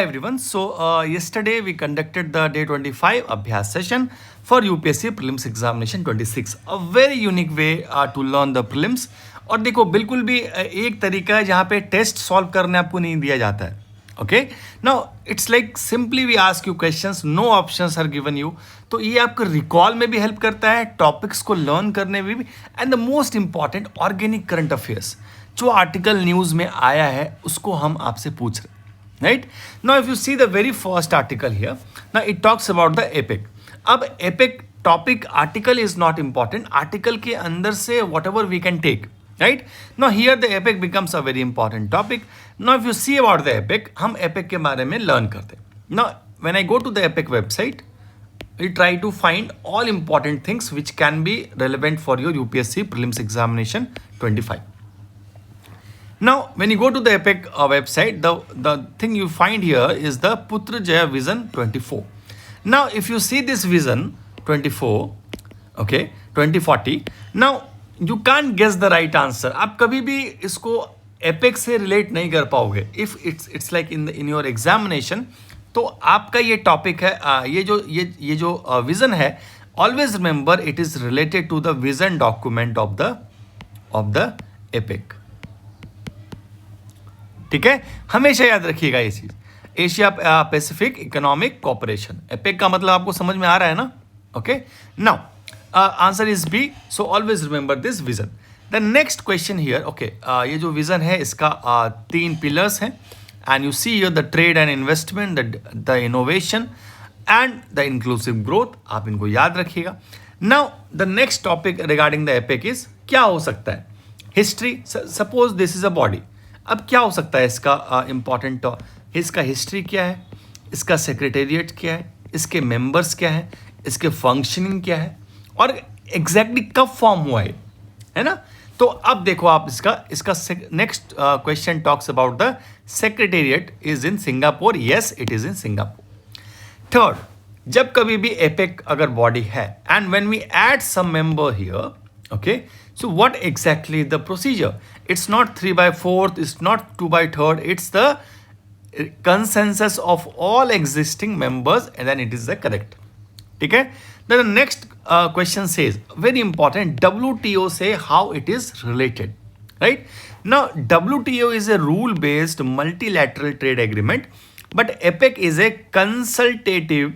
Everyone. Yesterday we conducted the day 25 Abhyas session for UPSC Prelims Examination 26. A very unique way to learn the prelims. और देखो बिल्कुल भी एक तरीका है जहाँ पे टेस्ट सॉल्व करने आपको नहीं दिया जाता है. Okay, now it's like simply we ask you questions, no options are given you. तो ये आपको रिकॉल में भी हेल्प करता है, टॉपिक्स को लर्न करने में भी, and the most important organic current affairs. जो आर्टिकल न्यूज़ में आया है उसको हम आपसे पूछ रहे हैं. Right? Now, if you see the very first article here, now it talks about the epic. अब epic topic article is not important. Article के अंदर से whatever we can take. Right? Now here the epic becomes a very important topic. Now if you see about the epic, हम epic के बारे में learn करते हैं. Now when I go to the epic website, we try to find all important things which can be relevant for your UPSC prelims examination 25. Now, when you go to the EPIC website, the thing you find here is the Putrajaya Vision 24. Now, if you see this Vision 24, okay, 2040, now you can't guess the right answer. आप कभी भी इसको EPIC से relate नहीं कर पाओगे. If it's like in your examination, तो आपका ये topic है, ये जो vision है, always remember it is related to the vision document of the EPIC. ठीक है, हमेशा याद रखिएगा ये चीज. Asia Pacific Economic Cooperation, APEC का मतलब आपको समझ में आ रहा है ना. Okay, now answer is B. So always remember this vision. The next question here. Okay, ये जो विजन है इसका 3 पिलर्स हैं, and you see here the trade and investment, the innovation and the inclusive growth. आप इनको याद रखिएगा. Now the next topic regarding the APEC is, क्या हो सकता है? History. Suppose this is a body. अब क्या हो सकता है इसका इम्पॉर्टेंट? इसका हिस्ट्री क्या है, इसका सेक्रेटेरिएट क्या है, इसके मेंबर्स क्या है, इसके फंक्शनिंग क्या है, और एग्जैक्टली कब फॉर्म हुआ है ना. तो अब देखो आप इसका next question talks about the secretariat is in Singapore. Yes, it is in Singapore. Third, जब कभी भी एपेक अगर बॉडी है and when we add some member here, okay, so what exactly the procedure? It's not 3/4, it's not 2/3, it's the consensus of all existing members, and then it is the correct. ठीक है. Then the next question says, very important, WTO say how it is related, right? Now WTO is a rule based multilateral trade agreement, but APEC is a consultative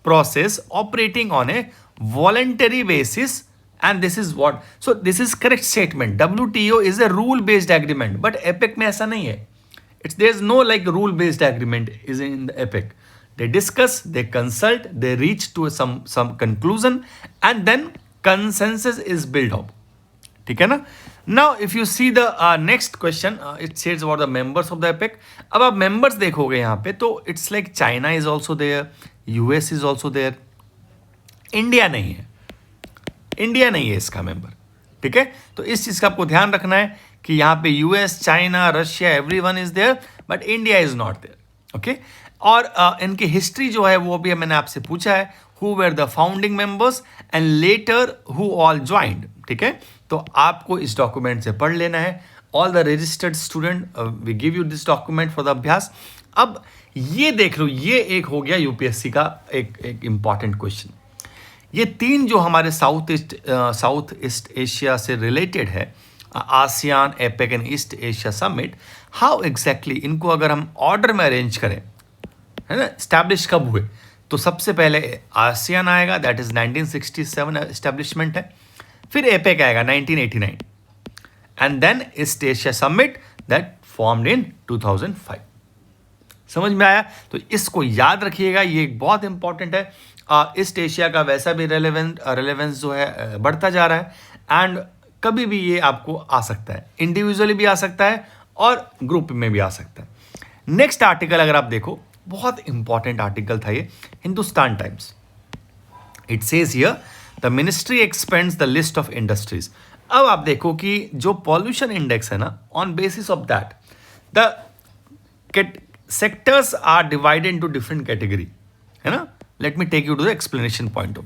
process operating on a voluntary basis. And this is what, so this is correct statement. WTO is a rule based agreement, but EPIC में ऐसा नहीं है. There's no like rule based agreement is in the EPIC. They discuss, they consult, they reach to some conclusion, and then consensus is built up. ठीक है ना. Now if you see the next question, it says about the members of the EPIC. अब आप members देखोगे यहाँ पे, तो it's like China is also there, US is also there, India नहीं है. इंडिया नहीं है इसका मेंबर. ठीक है, तो इस चीज़ का आपको ध्यान रखना है कि यहाँ पे US, China, Russia, everyone is there, but India is not there. Okay, और इनकी हिस्ट्री जो है वो भी मैंने आपसे पूछा है, who were the founding members and later who all joined. ठीक है, तो आपको इस डॉक्यूमेंट से पढ़ लेना है. All the registered student, we give you this document for the अभ्यास. अब ये देख लो, ये एक हो गया यूपीएससी का एक इंपॉर्टेंट क्वेश्चन. ये 3 जो हमारे साउथ ईस्ट एशिया से रिलेटेड है, ASEAN, APEC and east Asia summit, how exactly इनको अगर हम ऑर्डर में अरेंज करें, है ना, स्टैब्लिश कब हुए, तो सबसे पहले आसियान आएगा, दैट इज 1967 एस्टेब्लिशमेंट है. फिर एपेक आएगा 1989, and then East Asia Summit that formed in 2005. समझ में आया? तो इसको याद रखिएगा, ये एक बहुत इंपॉर्टेंट है. ईस्ट एशिया का वैसा भी रेलेवेंस जो है बढ़ता जा रहा है, एंड कभी भी ये आपको आ सकता है, इंडिविजुअली भी आ सकता है और ग्रुप में भी आ सकता है. नेक्स्ट आर्टिकल अगर आप देखो, बहुत इंपॉर्टेंट आर्टिकल था ये, Hindustan Times. It says here the ministry expands the list of industries. अब आप देखो कि जो पॉल्यूशन इंडेक्स है ना, on basis of that the sectors are divided into different category, है ना. Let me take you to the explanation point of.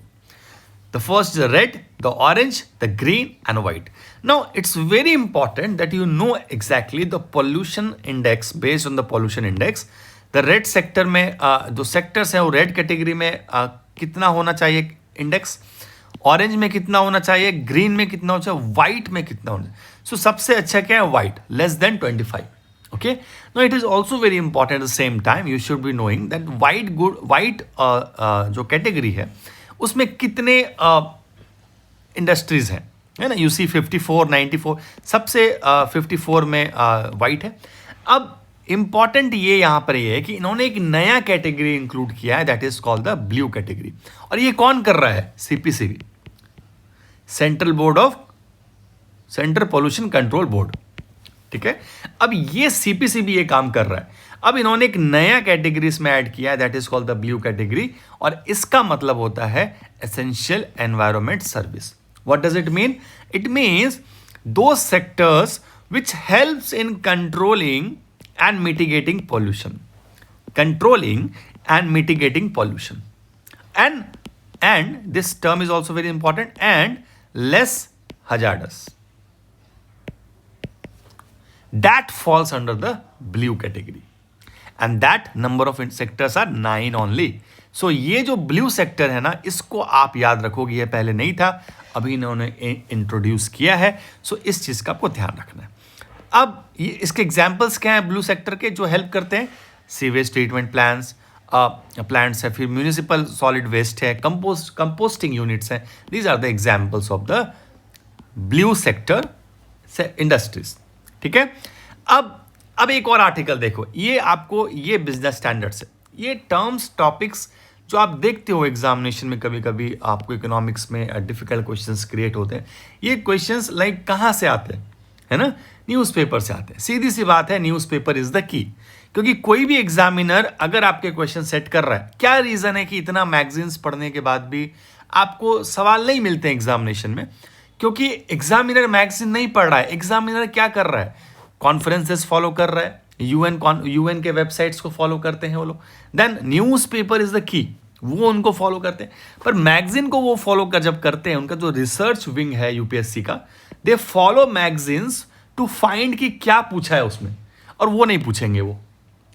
The first is the red, the orange, the green and white. Now it's very important that you know exactly the pollution index. Based on the pollution index, the red sector में जो sectors हैं वो red category में कितना होना चाहिए index, orange में कितना होना चाहिए, ग्रीन में कितना होना चाहिए, व्हाइट में कितना होना चाहिए. सो सबसे अच्छा क्या है, white, less than 25. Okay, now it is also very important at the same time you should be knowing that white जो कैटेगरी है उसमें कितने इंडस्ट्रीज हैं, है ना. यू सी 54, 94, सबसे 54 में वाइट है. अब इंपॉर्टेंट ये यहाँ पर ये है कि इन्होंने एक नया कैटेगरी इंक्लूड किया है, that is called the blue category. और ये कौन कर रहा है, CPCB, central pollution control board. ठीक है, अब ये सीपीसीबी ये काम कर रहा है. अब इन्होंने एक नया कैटेगरी इसमें ऐड किया है, that is called the blue category. और इसका मतलब होता है essential environment service. What does it mean? It means दो sectors which helps in controlling and mitigating pollution, controlling and mitigating pollution, and this term is also very important, and less hazardous. That falls under the blue category, and that number of sectors are 9 only. So ये जो blue sector है ना, इसको आप याद रखोगे, ये पहले नहीं था, अभी इन्होंने इंट्रोड्यूस किया है. सो इस चीज़ का आपको ध्यान रखना है. अब ये इसके एग्जाम्पल्स क्या हैं ब्लू सेक्टर के जो हेल्प करते हैं? सीवेज ट्रीटमेंट प्लांट्स है, फिर म्यूनिसिपल सॉलिड वेस्ट है, कंपोस्टिंग यूनिट्स हैं. These are the examples of the blue sector से इंडस्ट्रीज. ठीक है, अब एक और आर्टिकल देखो, ये आपको ये बिजनेस स्टैंडर्ड्स है, ये टर्म्स टॉपिक्स जो आप देखते हो एग्जामिनेशन में, कभी कभी आपको इकोनॉमिक्स में डिफिकल्ट क्वेश्चंस क्रिएट होते हैं. ये क्वेश्चंस लाइक कहाँ से आते हैं, है ना, न्यूज़पेपर से आते हैं. सीधी सी बात है, न्यूज़पेपर इज द की. क्योंकि कोई भी एग्जामिनर अगर आपके क्वेश्चन सेट कर रहा है, क्या रीज़न है कि इतना मैगजीन्स पढ़ने के बाद भी आपको सवाल नहीं मिलते हैं एग्जामिनेशन में? क्योंकि एग्जामिनर मैगजीन नहीं पढ़ रहा है. एग्जामिनर क्या कर रहा है? कॉन्फ्रेंसेस फॉलो कर रहा है, यूएन के वेबसाइट्स को फॉलो करते हैं वो लोग. देन न्यूज़पेपर इज द की, वो उनको फॉलो करते हैं. पर मैगजीन को वो फॉलो कर जब करते हैं, उनका जो रिसर्च विंग है यूपीएससी का, they follow magazines to find कि क्या पूछा है उसमें, और वो नहीं पूछेंगे वो,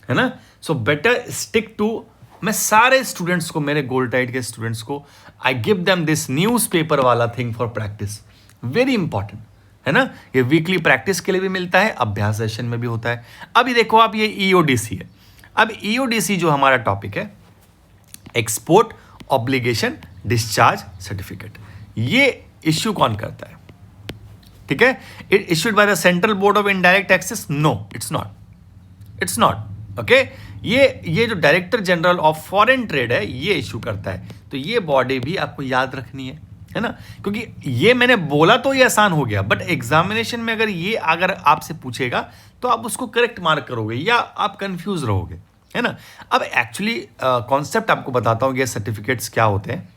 है ना. सो बेटर स्टिक टू, मैं सारे स्टूडेंट्स को, मेरे गोल्ड टाइड के स्टूडेंट्स को, I give them this newspaper वाला thing for practice. Very important, है ना. ये वीकली प्रैक्टिस के लिए भी मिलता है, अभ्यास सेशन में भी होता है. अभी देखो आप, ये ईओडीसी है. अब ईओडीसी जो हमारा टॉपिक है, एक्सपोर्ट ऑब्लिगेशन डिस्चार्ज सर्टिफिकेट, ये इश्यू कौन करता है? ठीक है, it issued by the Central Board of Indirect Taxes? No, it's not. Okay, ये जो director general of foreign trade है, ये इशू करता है. तो ये बॉडी भी आपको याद रखनी है ना. क्योंकि ये मैंने बोला तो ये आसान हो गया, बट एग्जामिनेशन में अगर आपसे पूछेगा तो आप उसको करेक्ट मार्क करोगे या आप कंफ्यूज रहोगे, है ना. अब एक्चुअली कॉन्सेप्ट आपको बताता हूँ, ये सर्टिफिकेट्स क्या होते हैं.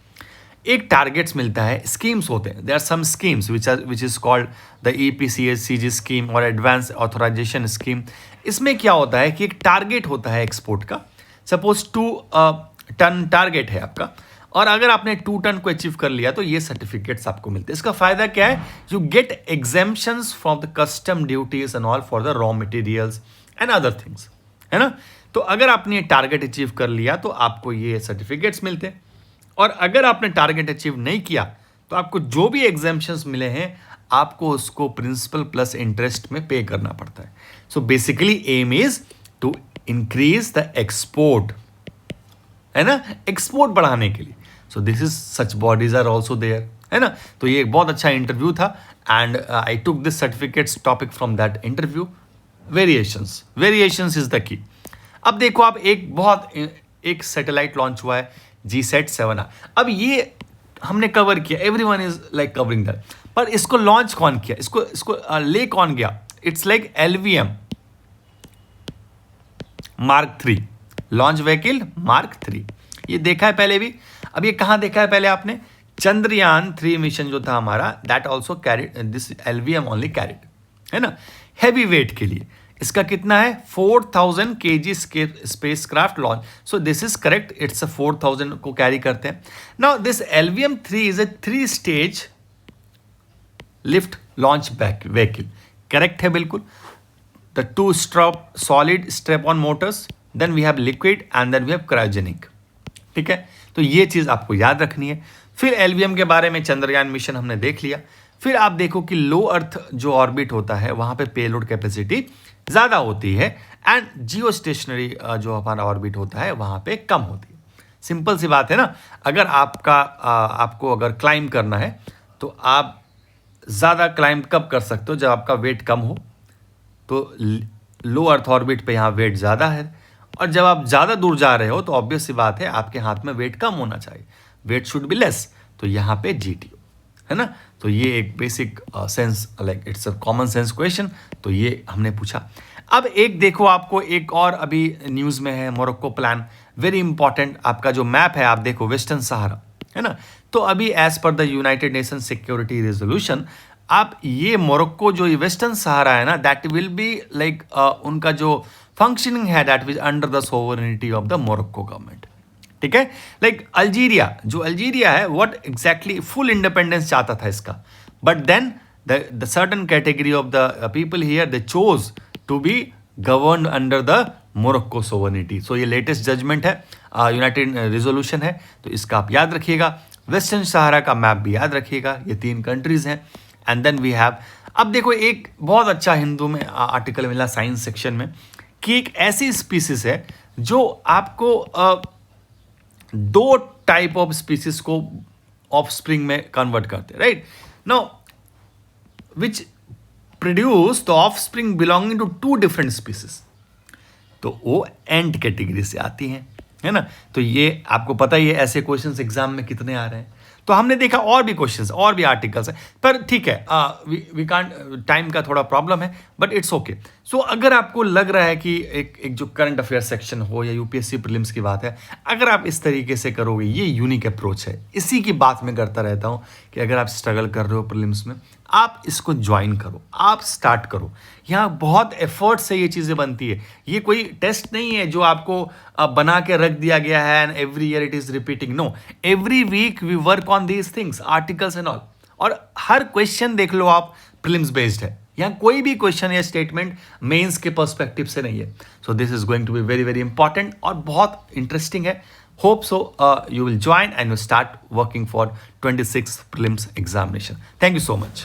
एक टारगेट्स मिलता है, स्कीम्स होते हैं. There are some schemes which is called the EPCSCG scheme और एडवांस ऑथराइजेशन स्कीम. इसमें क्या होता है कि एक टारगेट होता है एक्सपोर्ट का. सपोज 2 टन टारगेट है आपका, और अगर आपने 2 टन को अचीव कर लिया तो ये सर्टिफिकेट्स आपको मिलते हैं. इसका फायदा क्या है? You get exemptions from the custom duties and all for the raw materials and other things, है ना. तो अगर आपने टारगेट अचीव कर लिया तो आपको ये सर्टिफिकेट्स मिलते हैं, और अगर आपने टारगेट अचीव नहीं किया तो आपको जो भी एग्जेम्पशंस मिले हैं, आपको उसको प्रिंसिपल प्लस इंटरेस्ट में पे करना पड़ता है. So basically aim is to increase the export, है ना, एक्सपोर्ट बढ़ाने के लिए. So this is such bodies are also there, है ना. तो ये एक बहुत अच्छा इंटरव्यू था, and I took this certificates topic from that interview. Variations is the key. अब देखो आप, एक सैटेलाइट लॉन्च हुआ है, GSAT-7. अब ये हमने कवर किया, everyone is like covering that, पर इसको लॉन्च कौन किया, इसको ले कौन गया? It's like LVM Mark 3, launch vehicle Mark 3. ये देखा है पहले भी. अब ये कहाँ देखा है पहले आपने? चंद्रयान 3 मिशन जो था हमारा, that also carried, this LVM only carried, है ना. हैवी वेट के लिए इसका कितना है? 4000 kg space craft launch. So this is correct, it's 4000 को कैरी करते हैं. Now this LVM 3 is 3 stage lift launch vehicle. Correct है बिल्कुल. The 2 strap solid strap on motors, then we have liquid and then we have cryogenic. ठीक है, तो ये चीज़ आपको याद रखनी है। फिर एलवीएम के बारे में चंद्रयान मिशन हमने देख लिया। फिर आप देखो कि लो अर्थ जो ऑर्बिट होता है वहाँ पे पेलोड कैपेसिटी ज़्यादा होती है एंड जियो स्टेशनरी जो हमारा ऑर्बिट होता है वहाँ पे कम होती है। सिंपल सी बात है ना, अगर आपको अगर क्लाइंब करना है तो आप ज़्यादा क्लाइंब कब कर सकते हो, जब आपका वेट कम हो। तो लो अर्थ ऑर्बिट पे यहाँ वेट ज़्यादा है, और जब आप ज़्यादा दूर जा रहे हो तो ऑब्वियस सी बात है आपके हाथ में वेट कम होना चाहिए, वेट शुड बी लेस। तो यहाँ पे GTO है ना। तो ये एक basic sense, like it's a common sense question, तो ये हमने पूछा। अब एक देखो, आपको एक और अभी न्यूज़ में है, मोरक्को प्लान, वेरी इंपॉर्टेंट। आपका जो मैप है आप देखो, वेस्टर्न सहारा है ना। तो अभी as per the United Nation Security resolution, आप ये मोरक्को जो वेस्टर्न सहारा है ना, दैट विल बी लाइक उनका जो फंक्शनिंग है that was under the sovereignty of the Morocco government. ठीक है, लाइक अल्जीरिया, जो अल्जीरिया है व्हाट एग्जैक्टली फुल इंडिपेंडेंस चाहता था इसका, but then the certain category of the people here they chose to be govern under the Morocco sovereignty. So ये latest judgement है, united resolution है, तो इसका आप याद रखिएगा। वेस्टर्न सहारा का मैप भी याद रखिएगा, ये 3 कंट्रीज हैं। एंड देन वी हैव, अब देखो एक बहुत अच्छा हिंदू में आर्टिकल मिला साइंस सेक्शन में कि एक ऐसी स्पीसीज है जो आपको 2 टाइप ऑफ स्पीसीज को ऑफस्प्रिंग में कन्वर्ट करते हैं, right now, which produce the offspring belonging to 2 different species. तो वो एंट कैटेगरी से आती हैं, है ना। तो ये आपको पता ही है ऐसे क्वेश्चंस एग्जाम में कितने आ रहे हैं। तो हमने देखा और भी क्वेश्चंस, और भी आर्टिकल्स हैं, पर ठीक है, वी कांट, टाइम का थोड़ा प्रॉब्लम है, बट इट्स ओके। सो अगर आपको लग रहा है कि एक जो करंट अफेयर सेक्शन हो या यूपीएससी प्रीलिम्स की बात है, अगर आप इस तरीके से करोगे, ये यूनिक अप्रोच है। इसी की बात मैं करता रहता हूँ कि अगर आप स्ट्रगल कर रहे हो प्रीलिम्स में, आप इसको ज्वाइन करो, आप स्टार्ट करो। यहाँ बहुत एफर्ट से ये चीज़ें बनती है, ये कोई टेस्ट नहीं है जो आपको बना के रख दिया गया है and every year it is repeating. No, every week we work on these things, articles and all. और हर क्वेश्चन देख लो आप, प्रीलिम्स बेस्ड है। यहाँ कोई भी क्वेश्चन या स्टेटमेंट मेंस के पर्सपेक्टिव से नहीं है। So this is going to be very very important और बहुत इंटरेस्टिंग है। Hope so you will join and you start working for 26th prelims examination. Thank you so much.